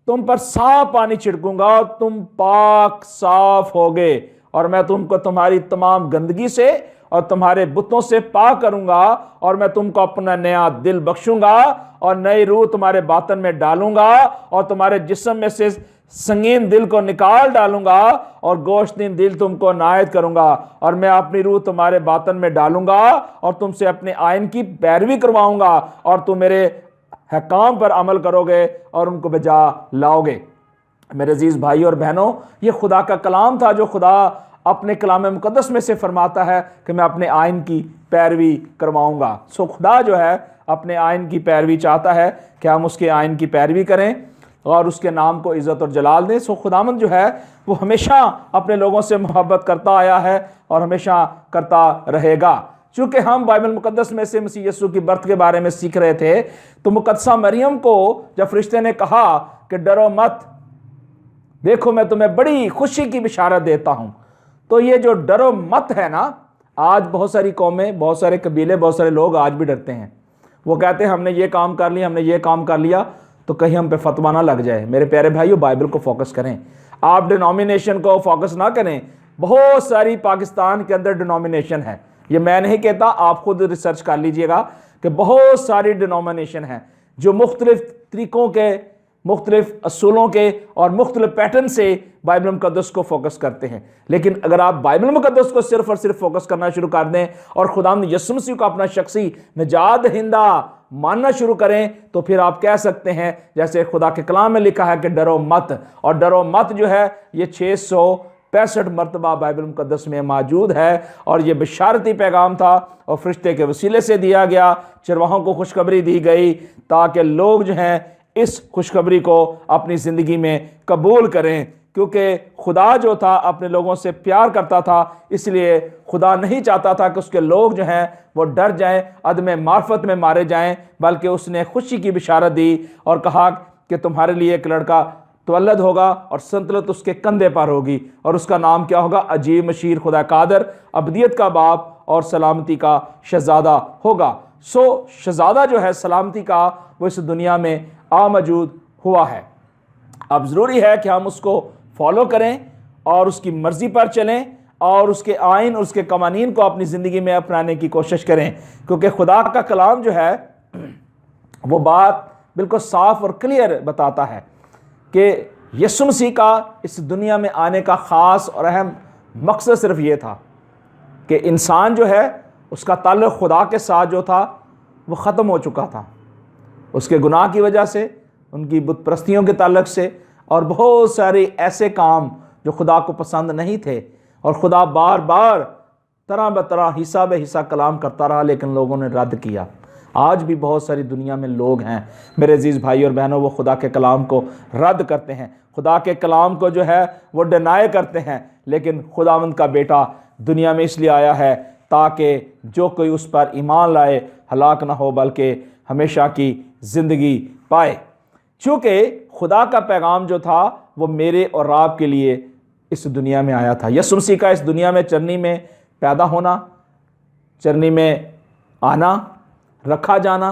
तुम पर साफ पानी छिड़कूंगा और तुम पाक साफ होगे और मैं तुमको तुम्हारी तमाम गंदगी से और तुम्हारे बुतों से पाक करूंगा और मैं तुमको अपना नया दिल बख्शूंगा और नई रूह तुम्हारे बातन में डालूंगा और तुम्हारे जिस्म में से संगीन दिल को निकाल डालूंगा और गोश्तीन दिल तुमको नायत करूंगा और मैं अपनी रूह तुम्हारे बातन में डालूंगा और तुमसे अपने आइन की पैरवी करवाऊंगा और तुम मेरे हकाम पर अमल करोगे और उनको बजा लाओगे। मेरे अजीज भाई और बहनों, ये खुदा का कलाम था जो खुदा अपने कलाम मुकद्दस में से फरमाता है कि मैं अपने आइन की पैरवी करवाऊंगा। सो खुदा जो है अपने आइन की पैरवी चाहता है कि हम उसके आइन की पैरवी करें और उसके नाम को इज़्ज़त और जलाल दें। सो खुदावंद जो है वो हमेशा अपने लोगों से मोहब्बत करता आया है और हमेशा करता रहेगा। चूँकि हम बाइबल मुकद्दस में से मसीह यीशु की बर्थ के बारे में सीख रहे थे, तो मुकद्दसा मरियम को जब फरिश्ते ने कहा कि डरो मत, देखो मैं तुम्हें बड़ी खुशी की बिशारत देता हूं, तो ये जो डरो मत है ना, आज बहुत सारी कौमें, बहुत सारे कबीले, बहुत सारे लोग आज भी डरते हैं। वो कहते हैं हमने ये काम कर लिया, हमने ये काम कर लिया तो कहीं हम पे फतवा ना लग जाए। मेरे प्यारे भाइयों, बाइबल को फोकस करें, आप डिनोमिनेशन को फोकस ना करें। बहुत सारी पाकिस्तान के अंदर डिनोमिनेशन है, ये मैं नहीं कहता, आप खुद रिसर्च कर लीजिएगा कि बहुत सारी डिनोमिनेशन हैं जो मुख्तलिफ तरीकों के, मुख्तलिफ असूलों के और मुख्तलिफ पैटर्न से बाइबल मुकद्दस को फोकस करते हैं। लेकिन अगर आप बाइबल मुकद्दस को सिर्फ और सिर्फ फोकस करना शुरू कर दें और खुदावंद यीशु मसीह को अपना शख्सी निजात दहिंदा मानना शुरू करें, तो फिर आप कह सकते हैं जैसे खुदा के कलाम में लिखा है कि डरो मत। और डरो मत जो है ये 665 मरतबा बाइबल मुकद्दस में मौजूद है और ये बिशारती पैगाम था और फरिश्ते के वसीले से दिया गया। चरवाहों को खुशखबरी दी गई ताकि लोग जो हैं इस खुशखबरी को अपनी ज़िंदगी में कबूल करें, क्योंकि खुदा जो था अपने लोगों से प्यार करता था, इसलिए खुदा नहीं चाहता था कि उसके लोग जो हैं वो डर जाएं, अदम मार्फत में मारे जाएं, बल्कि उसने खुशी की बिशारत दी और कहा कि तुम्हारे लिए एक लड़का तवल्लद होगा और सल्तनत उसके कंधे पर होगी और उसका नाम क्या होगा? अजीब, मशीर, खुदा कादर, अबदियत का बाप और सलामती का शहजादा होगा। सो शहजादा जो है सलामती का, वो इस दुनिया में मौजूद हुआ है। अब ज़रूरी है कि हम उसको फॉलो करें और उसकी मर्ज़ी पर चलें और उसके आइन, उसके कवानीन को अपनी ज़िंदगी में अपनाने की कोशिश करें, क्योंकि खुदा का कलाम जो है वो बात बिल्कुल साफ और क्लियर बताता है कि यीशु मसीह का इस दुनिया में आने का ख़ास और अहम मकसद सिर्फ ये था कि इंसान जो है उसका ताल्लुक़ खुदा के साथ जो था वो ख़त्म हो चुका था, उसके गुनाह की वजह से, उनकी बुत परस्तियों के ताल्लुक़ से और बहुत सारे ऐसे काम जो खुदा को पसंद नहीं थे। और खुदा बार बार तरह ब तरह, हिस्सा बे हिस्सा कलाम करता रहा, लेकिन लोगों ने रद्द किया। आज भी बहुत सारी दुनिया में लोग हैं मेरे अजीज़ भाई और बहनों, वो खुदा के कलाम को रद्द करते हैं, खुदा के कलाम को जो है वो डिनाई करते हैं। लेकिन खुदावंद का बेटा दुनिया में इसलिए आया है ताकि जो कोई उस पर ईमान लाए हलाक ना हो बल्कि हमेशा की ज़िंदगी पाए। चूँकि खुदा का पैगाम जो था वो मेरे और आप के लिए इस दुनिया में आया था। यीशु मसीह का इस दुनिया में चरनी में पैदा होना, चरनी में आना, रखा जाना।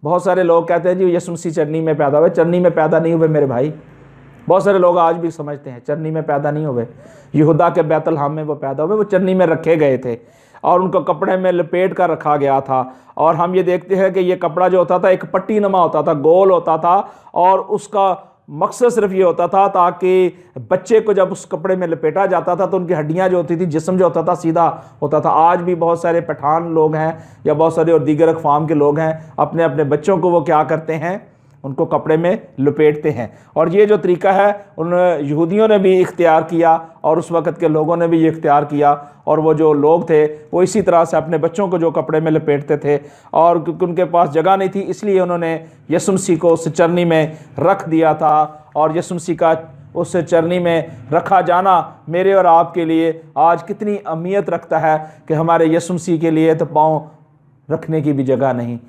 बहुत सारे लोग कहते हैं जी यीशु मसीह चरनी में पैदा हुए, चरनी में पैदा नहीं हुए मेरे भाई। बहुत सारे लोग आज भी समझते हैं चरनी में पैदा नहीं हुए, यहूदा के बैतलहम में वो पैदा हुए, वो चरनी में रखे गए थे और उनको कपड़े में लपेट कर रखा गया था और हम ये देखते हैं कि ये कपड़ा जो होता था एक पट्टी नुमा होता था, गोल होता था, और उसका मकसद सिर्फ ये होता था ताकि बच्चे को जब उस कपड़े में लपेटा जाता था तो उनकी हड्डियां जो होती थी, जिस्म जो होता था सीधा होता था। आज भी बहुत सारे पठान लोग हैं या बहुत सारे और दीगर अक़वाम के लोग हैं, अपने अपने बच्चों को वो क्या करते हैं, उनको कपड़े में लपेटते हैं। और ये जो तरीका है उन यहूदियों ने भी इख्तियार किया और उस वक़्त के लोगों ने भी ये इख्तियार किया, और वो जो लोग थे वो इसी तरह से अपने बच्चों को जो कपड़े में लपेटते थे। और क्योंकि उनके पास जगह नहीं थी इसलिए उन्होंने यीशु मसीह को उस चरनी में रख दिया था। और यीशु मसीह का उस चरनी में रखा जाना मेरे और आपके लिए आज कितनी अहमियत रखता है कि हमारे यीशु मसीह के लिए तो पाँव रखने की भी जगह नहीं।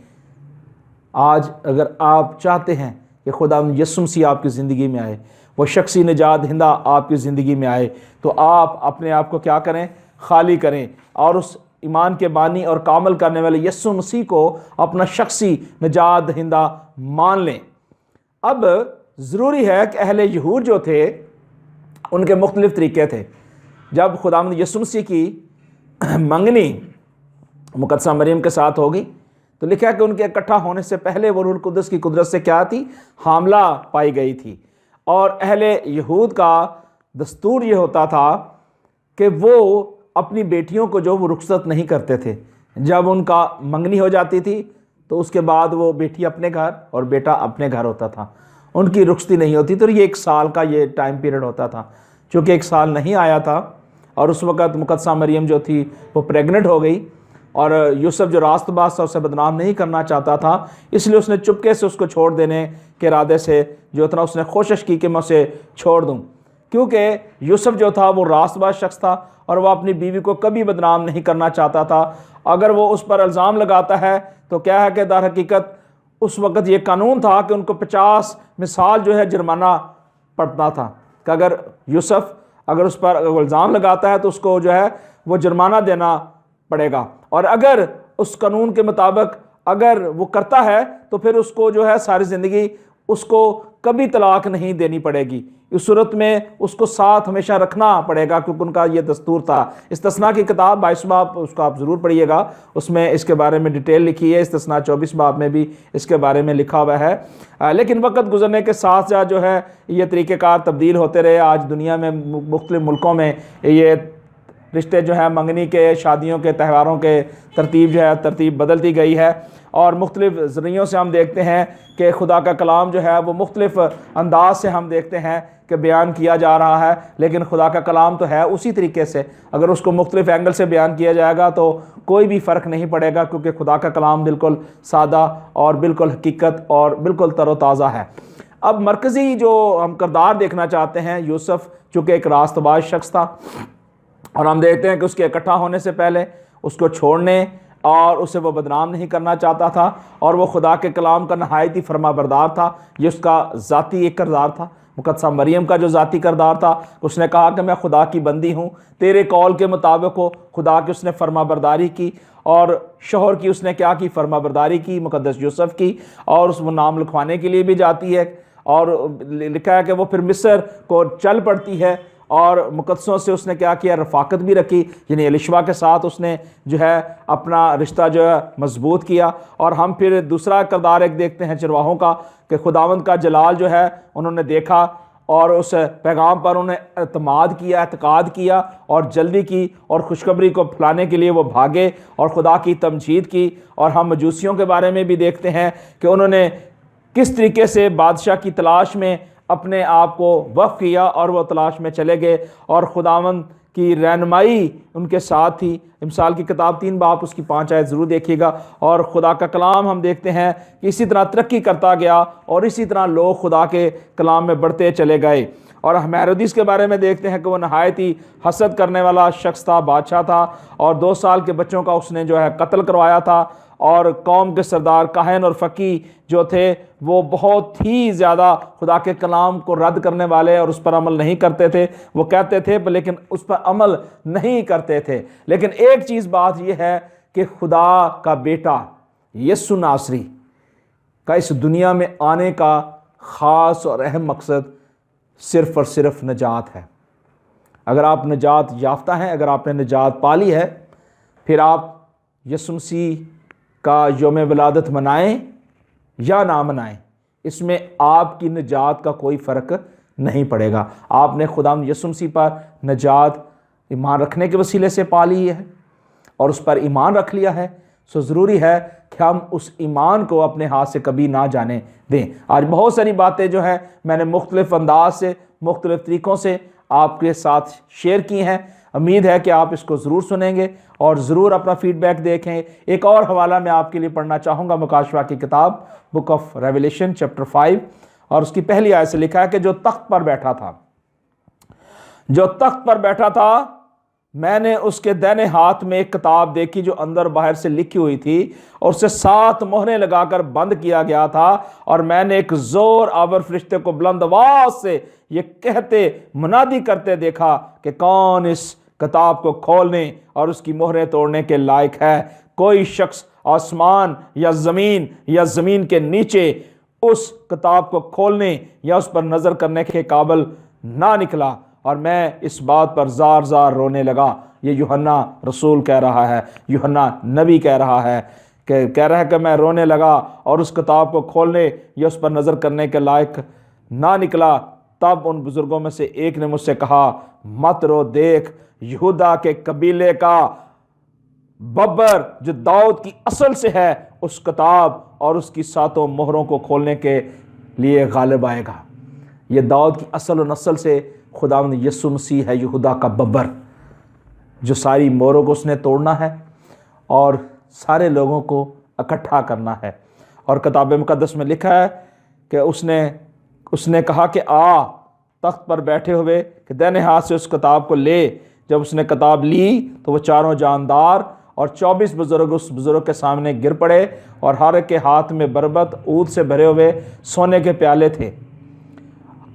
आज अगर आप चाहते हैं कि खुदा यीशु मसीह आपकी ज़िंदगी में आए, वो शख्सी निजात दहिंदा आपकी ज़िंदगी में आए, तो आप अपने आप को क्या करें, खाली करें और उस ईमान के बानी और कामल करने वाले यीशु मसीह को अपना शख्सी निजात दहिंदा मान लें। अब ज़रूरी है कि अहले यहूद जो थे उनके मुख्तलिफ़ तरीके थे। जब खुदावंद यीशु मसीह की मंगनी मुकद्दसा मरियम के साथ होगी तो लिखा है कि उनके इकट्ठा होने से पहले वो रूह कुद्दस की कुदरत से क्या थी, हामला पाई गई थी। और अहले यहूद का दस्तूर ये होता था कि वो अपनी बेटियों को जो वो रुखसत नहीं करते थे। जब उनका मंगनी हो जाती थी तो उसके बाद वो बेटी अपने घर और बेटा अपने घर होता था, उनकी रुखसती नहीं होती। तो ये 1 साल का ये टाइम पीरियड होता था। चूँकि 1 साल नहीं आया था और उस वक़्त मुकद्दसा मरियम जो थी वो प्रेग्नेंट हो गई, और यूसुफ जो रास्तबाज था उसे बदनाम नहीं करना चाहता था, इसलिए उसने चुपके से उसको छोड़ देने के इरादे से जो इतना उसने कोशिश की कि मैं उसे छोड़ दूं। क्योंकि यूसुफ जो था वो रास्तबाज शख्स था और वह अपनी बीवी को कभी बदनाम नहीं करना चाहता था। अगर वो उस पर इल्ज़ाम लगाता है तो क्या है कि दर हकीकत उस वक़्त ये कानून था कि उनको 50 मिसाल जो है जुर्माना पड़ता था कि अगर यूसुफ अगर उस पर इल्ज़ाम लगाता है तो उसको जो है वो जुर्माना देना पड़ेगा, और अगर उस कानून के मुताबिक अगर वो करता है तो फिर उसको जो है सारी ज़िंदगी उसको कभी तलाक नहीं देनी पड़ेगी। इस सूरत में उसको साथ हमेशा रखना पड़ेगा, क्योंकि उनका ये दस्तूर था। इस्तिस्ना की किताब 22 बाब उसको आप ज़रूर पढ़िएगा, उसमें इसके बारे में डिटेल लिखी है। इस्तिस्ना 24 बाब में भी इसके बारे में लिखा हुआ है। लेकिन वक्त गुजरने के साथ साथ जो है ये तरीक़ेकार तब्दील होते रहे। आज दुनिया में मुख्तलिफ़ मुल्कों में ये रिश्ते जो है मंगनी के, शादियों के, त्योहारों के तरतीब बदलती गई है। और मुख्तलिफ़ ज़रियों से हम देखते हैं कि खुदा का कलाम जो है वो मुख्तलिफ़ अंदाज से हम देखते हैं कि बयान किया जा रहा है, लेकिन खुदा का कलाम तो है उसी तरीके से। अगर उसको मुख्तलिफ़ एंगल से बयान किया जाएगा तो कोई भी फ़र्क नहीं पड़ेगा, क्योंकि खुदा का कलाम बिल्कुल सादा और बिल्कुल हकीकत और बिल्कुल तरोताज़ा है। अब मरकज़ी जो हम किरदार देखना चाहते हैं, यूसुफ चूँकि एक रास्तबाज शख्स था, और हम देखते हैं कि उसके इकट्ठा होने से पहले उसको छोड़ने और उसे वो बदनाम नहीं करना चाहता था, और वो खुदा के कलाम का नहायत ही फरमाबरदार था। ये उसका ज़ाती एक किरदार था। मुकद्दसा मरियम का जो ज़ाती किरदार था, उसने कहा कि मैं खुदा की बंदी हूँ, तेरे कौल के मुताबिक हो। खुदा की उसने फरमाबरदारी की, और शोहर की उसने क्या की, फरमाबरदारी की, मुकद्दस यूसुफ की। और उस वो नाम लिखवाने के लिए भी जाती है, और लिखा है कि वो फिर मिस्र को चल पड़ती है, और मुकद्दसों से उसने क्या किया, रफ़ाकत भी रखी, यानी एलिशबा के साथ उसने जो है अपना रिश्ता जो है मजबूत किया। और हम फिर दूसरा किरदार एक देखते हैं चरवाहों का, कि खुदावंद का जलाल जो है उन्होंने देखा और उस पैगाम पर उन्हें एतमाद किया, एतकाद किया और जल्दी की, और खुशखबरी को फैलाने के लिए वो भागे और खुदा की तमजीद की। और हम मजूसियों के बारे में भी देखते हैं कि उन्होंने किस तरीके से बादशाह की तलाश में अपने आप को वक़्फ़ किया, और वो तलाश में चले गए, और खुदावंद की रहनुमाई उनके साथ थी। मिसाल की किताब 3 बाब उसकी 5 आयत ज़रूर देखिएगा। और खुदा का कलाम हम देखते हैं कि इसी तरह तरक्की करता गया, और इसी तरह लोग खुदा के कलाम में बढ़ते चले गए। और हम हेरोदिस के बारे में देखते हैं कि वो नहायत ही हसद करने वाला शख्स था, बादशाह था, और 2 साल के बच्चों का उसने जो है कत्ल करवाया था। और कौम के सरदार काहन और फ़की जो थे वो बहुत ही ज़्यादा खुदा के कलाम को रद्द करने वाले और उस पर अमल नहीं करते थे। वो कहते थे लेकिन उस पर अमल नहीं करते थे। लेकिन एक चीज़ बात यह है कि खुदा का बेटा यीशु नासरी का इस दुनिया में आने का ख़ास और अहम मकसद सिर्फ़ और सिर्फ निजात है। अगर आप निजात याफ्ता हैं, अगर आपने निजात पाली है, फिर आप यीशु मसीह का यौम विलादत मनाएं या ना मनाएं, इसमें आपकी निजात का कोई फ़र्क नहीं पड़ेगा। आपने खुदावंद यीशु मसीह पर निजात ईमान रखने के वसीले से पा ली है और उस पर ईमान रख लिया है, सो ज़रूरी है कि हम उस ईमान को अपने हाथ से कभी ना जाने दें। आज बहुत सारी बातें जो हैं मैंने मुख्तलिफ़ अंदाज से, मुख्तलिफ़ तरीक़ों से आपके साथ शेयर की हैं। उम्मीद है कि आप इसको ज़रूर सुनेंगे और ज़रूर अपना फ़ीडबैक देखें। एक और हवाला मैं आपके लिए पढ़ना चाहूँगा, मुकाशवा की किताब बुक ऑफ रेवलेशन चैप्टर 5 और उसकी पहली आयत से लिखा है कि जो तख्त पर बैठा था, जो तख्त पर बैठा था, मैंने उसके दाहिने हाथ में एक किताब देखी जो अंदर बाहर से लिखी हुई थी और उसे 7 मोहरें लगाकर बंद किया गया था। और मैंने एक जोर आवर फरिश्ते को बुलंद आवाज से ये कहते मुनादी करते देखा कि कौन इस किताब को खोलने और उसकी मोहरें तोड़ने के लायक है। कोई शख्स आसमान या ज़मीन के नीचे उस किताब को खोलने या उस पर नज़र करने के काबिल ना निकला। और मैं इस बात पर ज़ार ज़ार रोने लगा। ये यूहन्ना रसूल कह रहा है, यूहन्ना नबी कह रहा है कि मैं रोने लगा और उस किताब को खोलने या उस पर नज़र करने के लायक ना निकला। तब उन बुज़ुर्गों में से एक ने मुझसे कहा, मत रो, देख यहूदा के कबीले का बब्बर जो दाऊद की असल से है, उस किताब और उसकी 7 मोहरों को खोलने के लिए गालिब आएगा। ये दाऊद की असल और नस्ल से खुदावंद यीशु मसीह है, यहूदा का बब्बर, जो सारी मोहरों को उसने तोड़ना है और सारे लोगों को इकट्ठा करना है। और किताब मुकद्दस में लिखा है कि उसने कहा कि आ तख्त पर बैठे हुए कि दाहिने हाथ से उस किताब को ले। जब उसने किताब ली तो वो 4 जानदार और 24 बुजुर्ग उस बुजुर्ग के सामने गिर पड़े और हर एक के हाथ में बरबत ऊद से भरे हुए सोने के प्याले थे।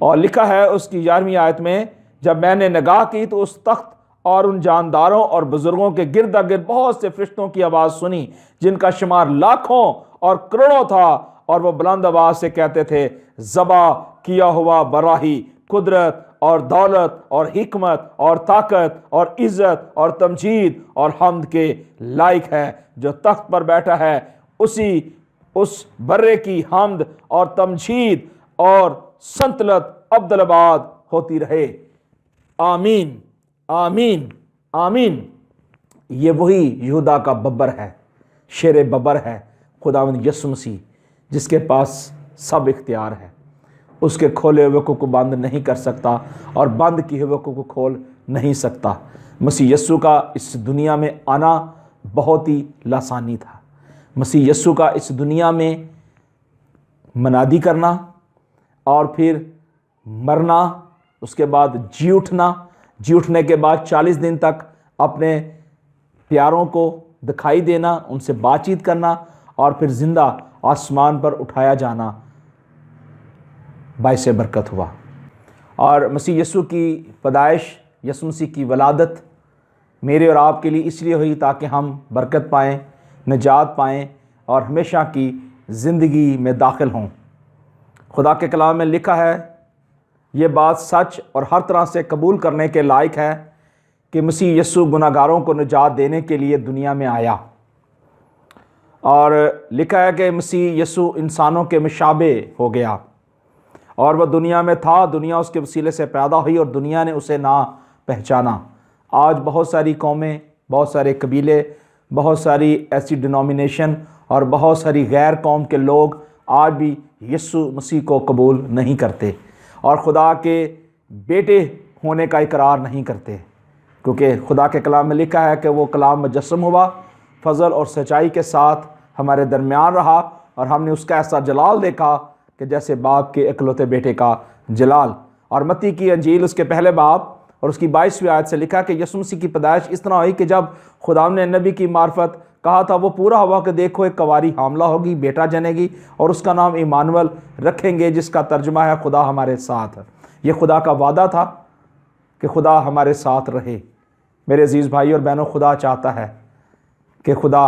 और लिखा है उसकी 11वीं आयत में, जब मैंने निगाह की तो उस तख्त और उन जानदारों और बुजुर्गों के गिरदा गिर्द बहुत से फरिश्तों की आवाज़ सुनी, जिनका शुमार लाखों और करोड़ों था। और वो बुलंद आवाज से कहते थे, ज़बा किया हुआ बराही, कुदरत और दौलत और हिकमत और ताकत और इज़्ज़त और तमजीद और हम्द के लायक है। जो तख्त पर बैठा है उस बर्रे की हम्द और तमजीद और संतलत अब्दुलबाद होती रहे। आमीन, आमीन, आमीन। ये वही यहूदा का बब्बर है, शेर बब्बर है, खुदावंद यीशु मसीह, जिसके पास सब इख्तियार है। उसके खोले हुए को बंद नहीं कर सकता और बंद किए हुए को खोल नहीं सकता। मसीह यीशु का इस दुनिया में आना बहुत ही लासानी था। मसीह यीशु का इस दुनिया में मनादी करना और फिर मरना, उसके बाद जी उठने के बाद 40 दिन तक अपने प्यारों को दिखाई देना, उनसे बातचीत करना और फिर ज़िंदा आसमान पर उठाया जाना बाइसे बरकत हुआ। और मसीह यीशु की पैदाइश, यीशु मसीह की वलादत मेरे और आपके लिए इसलिए हुई ताकि हम बरकत पाएँ, निजात पाएँ और हमेशा की ज़िंदगी में दाखिल हों। खुदा के कलाम में लिखा है, ये बात सच और हर तरह से कबूल करने के लायक है कि मसीह यीशु गुनाहगारों को निजात देने के लिए दुनिया में आया। और लिखा है कि मसीह यीशु इंसानों के मुशाबे हो गया और वह दुनिया में था, दुनिया उसके वसीले से पैदा हुई और दुनिया ने उसे ना पहचाना। आज बहुत सारी कौमें, बहुत सारे कबीले, बहुत सारी ऐसी डिनोमिनेशन और बहुत सारी गैर कौम के लोग आज भी यीशु मसीह को कबूल नहीं करते और खुदा के बेटे होने का इकरार नहीं करते, क्योंकि खुदा के कलाम में लिखा है कि वो कलाम मुजस्सम हुआ, फजल और सच्चाई के साथ हमारे दरमियान रहा और हमने उसका ऐसा जलाल देखा कि जैसे बाप के इकलौते बेटे का जलाल। और मत्ती की अंजील उसके पहले बाब और उसकी 22वीं आयत से लिखा कि यीशु मसीह की पैदाइश इस तरह हुई कि जब खुदा ने नबी की मार्फत कहा था, वो पूरा हुआ कि देखो एक कवारी हामला होगी, बेटा जनेगी और उसका नाम इमानुएल रखेंगे, जिसका तर्जुमा है खुदा हमारे साथ। ये खुदा का वादा था कि खुदा हमारे साथ रहे। मेरे अजीज़ भाई और बहनों, खुदा चाहता है कि खुदा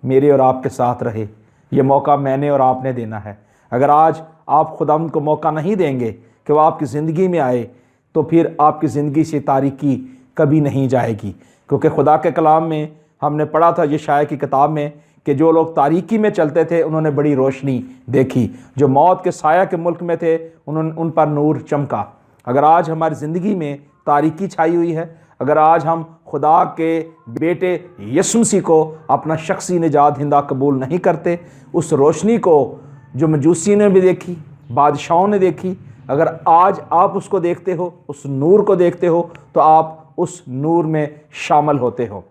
मेरे और आपके साथ रहे। ये मौका मैंने और आपने देना है। अगर आज आप खुदावंद को मौका नहीं देंगे कि वह आपकी ज़िंदगी में आए, तो फिर आपकी ज़िंदगी से तारीकी कभी नहीं जाएगी। क्योंकि खुदा के कलाम में हमने पढ़ा था यशायाह की किताब में कि जो लोग तारीकी में चलते थे उन्होंने बड़ी रोशनी देखी, जो मौत के साया के मुल्क में थे उन पर नूर चमका। अगर आज हमारी ज़िंदगी में तारीकी छाई हुई है, अगर आज हम खुदा के बेटे यीशु मसीह को अपना शख्सी निजात हिंदा कबूल नहीं करते, उस रोशनी को जो मजूसी ने भी देखी, बादशाहों ने देखी, अगर आज आप उसको देखते हो, उस नूर को देखते हो, तो आप उस नूर में शामिल होते हो।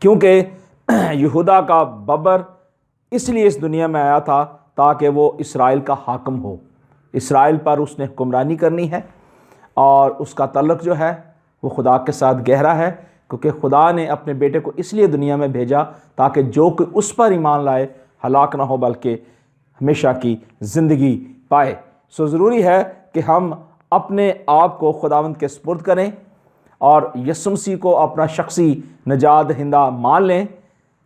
क्योंकि यहूदा का बबर इसलिए इस दुनिया में आया था ताकि वो इस्राएल का हाकिम हो। इस्राएल पर उसने हुक्मरानी करनी है और उसका तल्लुक़ जो है वो खुदा के साथ गहरा है, क्योंकि खुदा ने अपने बेटे को इसलिए दुनिया में भेजा ताकि जो कोई उस पर ईमान लाए हलाक ना हो बल्कि हमेशा की ज़िंदगी पाए। सो ज़रूरी है कि हम अपने आप को खुदावंद के सुपुर्द करें और यीशु मसीह को अपना शख्सी निजात हिंदा मान लें,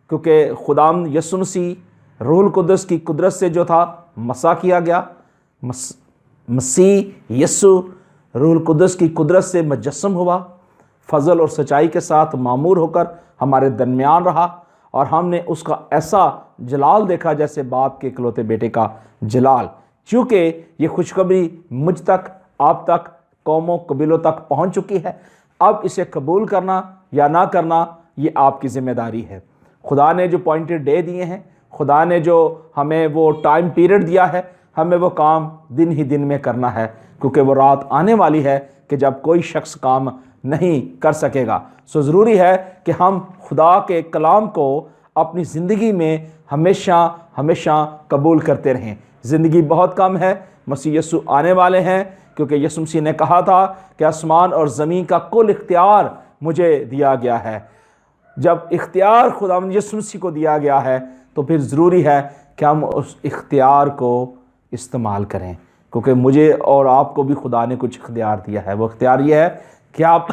क्योंकि खुदावंद यीशु मसीह रूहुल कुद्दस की कुदरत से जो था मसा किया गया। मसीह यीशु रूहुल कुद्दस की कुदरत से मुजस्सम हुआ, फजल और सच्चाई के साथ मामूर होकर हमारे दरमियान रहा और हमने उसका ऐसा जलाल देखा जैसे बाप के इकलौते बेटे का जलाल। चूँकि ये खुशखबरी मुझ तक, आप तक, कौमों कबीलों तक पहुँच चुकी है, अब इसे कबूल करना या ना करना ये आपकी ज़िम्मेदारी है। खुदा ने जो पॉइंटेड डे दिए हैं, खुदा ने जो हमें वो टाइम पीरियड दिया है, हमें वो काम दिन ही दिन में करना है, क्योंकि वो रात आने वाली है कि जब कोई शख्स काम नहीं कर सकेगा। सो ज़रूरी है कि हम खुदा के कलाम को अपनी ज़िंदगी में हमेशा हमेशा कबूल करते रहें। ज़िंदगी बहुत कम है, मसीह यीशु आने वाले हैं, क्योंकि यीशु मसीह ने कहा था कि आसमान और ज़मीन का कुल इख्तियार मुझे दिया गया है। जब इख्तियार खुदावंद यीशु मसीह को दिया गया है तो फिर ज़रूरी है कि हम उस इख्तियार को इस्तेमाल करें, क्योंकि मुझे और आपको भी खुदा ने कुछ इख्तियार दिया है। वो इख्तियार ये है कि आप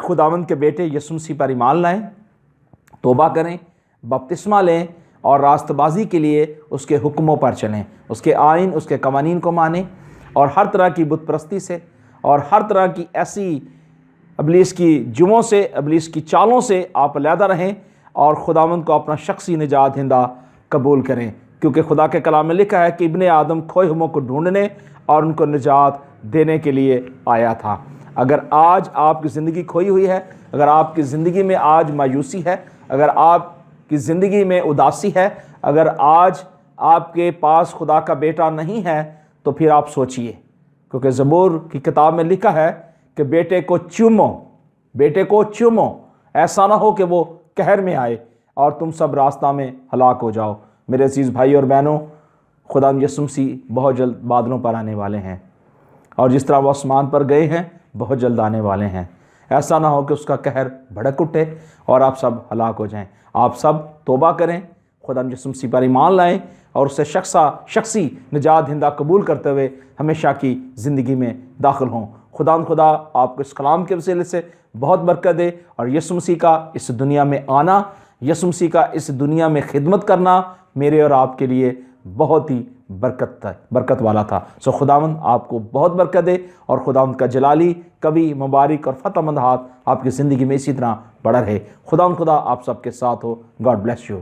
खुदावंद के बेटे यीशु मसीह पर ईमान लाएं, तौबा करें, बपतिस्मा लें और रास्तबाजी के लिए उसके हुक्मों पर चलें, उसके आइन, उसके कवानीन को मानें और हर तरह की बुत परस्ती से और हर तरह की ऐसी इब्लीस की जुमों से, इब्लीस की चालों से आप अलहदा रहें और खुदावंद को अपना शख्सी निजात हिंदा कबूल करें। क्योंकि खुदा के कलाम में लिखा है कि इब्ने आदम खोए हुओं को ढूंढने और उनको निजात देने के लिए आया था। अगर आज आपकी ज़िंदगी खोई हुई है, अगर आपकी ज़िंदगी में आज मायूसी है, अगर आपकी ज़िंदगी में उदासी है, अगर आज आपके पास खुदा का बेटा नहीं है, तो फिर आप सोचिए, क्योंकि ज़बूर की किताब में लिखा है कि बेटे को चूमो, बेटे को चूमो, ऐसा ना हो कि वो कहर में आए और तुम सब रास्ता में हलाक हो जाओ। मेरे अजीज़ भाई और बहनों, खुदा यीशु मसीह बहुत जल्द बादलों पर आने वाले हैं और जिस तरह वो आसमान पर गए हैं बहुत जल्द आने वाले हैं। ऐसा ना हो कि उसका कहर भड़क उठे और आप सब हलाक हो जाएं। आप सब तौबा करें, खुदा यीशु मसीह पर ईमान लाएं और उससे शख्सी निजात हिंदा कबूल करते हुए हमेशा की ज़िंदगी में दाखिल हों। खुदा आपको इस कलाम के वसीले से बहुत बरकत दे और यीशु मसीह का इस दुनिया में आना, यीशु मसीह का इस दुनिया में खिदमत करना मेरे और आपके लिए बहुत ही बरकत वाला था। सो खुदावंद आपको बहुत बरकत दे और खुदावंद का जलाली कभी मुबारक और फतहमंद हाथ आपकी ज़िंदगी में इसी तरह बढ़ा रहे। खुदा आप सबके साथ हो। God bless you.